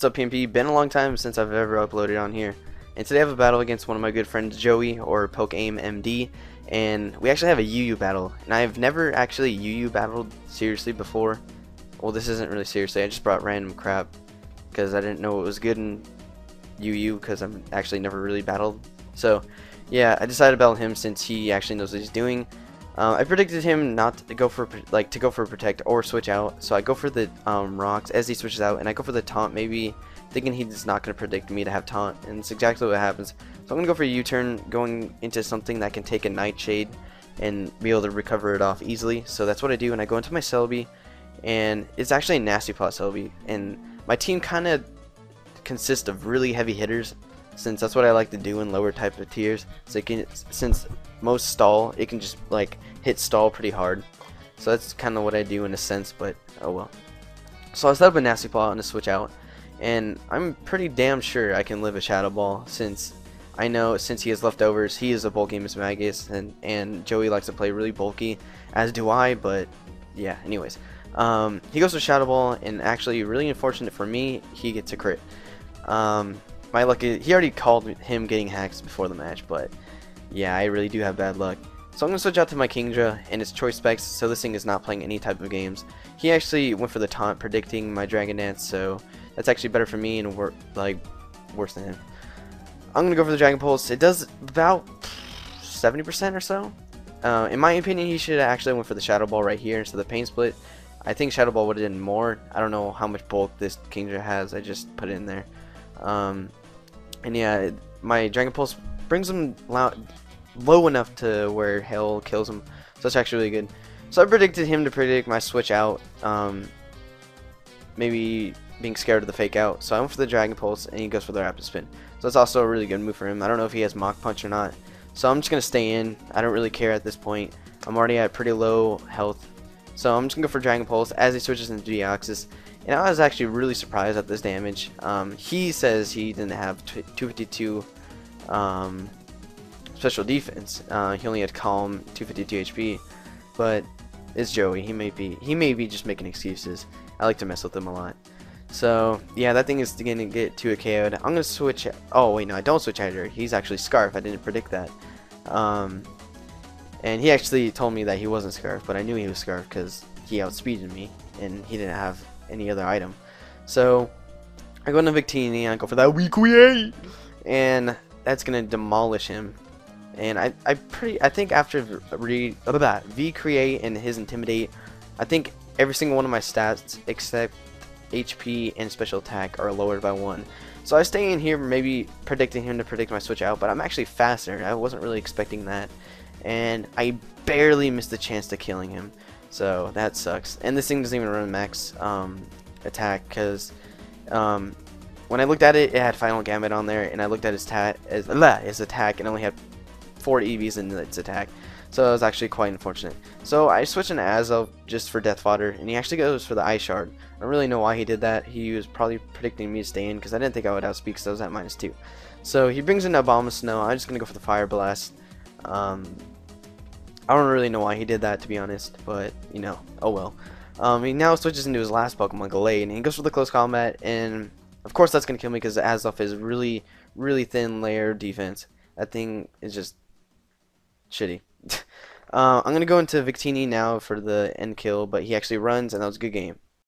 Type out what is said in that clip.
What's up, PMP? Been a long time since I've ever uploaded on here. And today I have a battle against one of my good friends, Joey, or PokeaimMD. And we actually have a UU battle. And I've never actually UU battled seriously before. Well, this isn't really seriously. I just brought random crap because I didn't know it was good in UU because I've actually never really battled. So, yeah, I decided to battle him since he actually knows what he's doing. I predicted him not to go for protect or switch out, so I go for the rocks as he switches out, and I go for the taunt, maybe thinking he's not going to predict me to have taunt, and it's exactly what happens. So I'm going to go for a U-turn, going into something that can take a Nightshade and be able to recover it off easily. So that's what I do, and I go into my Celebi, and it's actually a Nasty Plot Celebi, and my team kind of consists of really heavy hitters, since that's what I like to do in lower type of tiers. So since most stall, it can just like hit stall pretty hard. So that's kind of what I do in a sense, but oh well. So I set up a Nasty Plot and a switch out, and I'm pretty damn sure I can live a Shadow Ball, since I know since he has leftovers, he is a bulky Mismagus, and Joey likes to play really bulky, as do I, but yeah, anyways. He goes to Shadow Ball, and actually really unfortunate for me, he gets a crit. My luck is, he already called him getting hacks before the match, but yeah, I really do have bad luck. So I'm going to switch out to my Kingdra and its choice specs, so this thing is not playing any type of games. He actually went for the taunt, predicting my Dragon Dance, so that's actually better for me and worse than him. I'm going to go for the Dragon Pulse. It does about 70% or so. In my opinion, he should have actually went for the Shadow Ball right here instead of the Pain Split. I think Shadow Ball would have done more. I don't know how much bulk this Kingdra has, I just put it in there. And yeah, my Dragon Pulse brings him low enough to where Hail kills him, so that's actually really good. So I predicted him to predict my switch out, maybe being scared of the fake out. So I went for the Dragon Pulse, and he goes for the Rapid Spin. So that's also a really good move for him. I don't know if he has Mach Punch or not, so I'm just going to stay in. I don't really care at this point. I'm already at pretty low health, so I'm just going to go for Dragon Pulse as he switches into Deoxys. And I was actually really surprised at this damage. He says he didn't have 252 special defense. He only had Calm, 252 HP. But it's Joey. He may be just making excuses. I like to mess with him a lot. So yeah, that thing is going to get to a KO'd. I'm going to switch. Oh wait, no, I don't switch either. He's actually Scarf. I didn't predict that. And he actually told me that he wasn't Scarf, but I knew he was Scarf because he outspeeded me and he didn't have any other item. So I go into Victini, I go for that Recreate, and that's gonna demolish him. And I think after V-Create and his Intimidate, I think every single one of my stats except HP and special attack are lowered by 1. So I stay in here maybe predicting him to predict my switch out, but I'm actually faster. I wasn't really expecting that, and I barely missed the chance to killing him. So that sucks. And this thing doesn't even run max attack, because when I looked at it, it had Final Gambit on there, and I looked at his attack and only had 4 EVs in its attack. So it was actually quite unfortunate. So I switched into Azo just for Death Fodder, and he actually goes for the Ice Shard. I don't really know why he did that. He was probably predicting me to stay in, because I didn't think I would outspeed because I was at -2. So he brings in Abomasnow. I'm just going to go for the Fire Blast. I don't really know why he did that, to be honest, but, you know, oh well. He now switches into his last Pokemon, Gallade, and he goes for the Close Combat, and of course that's going to kill me because Azoth is really, really thin layer defense. That thing is just shitty. I'm going to go into Victini now for the end kill, but he actually runs, and that was a good game.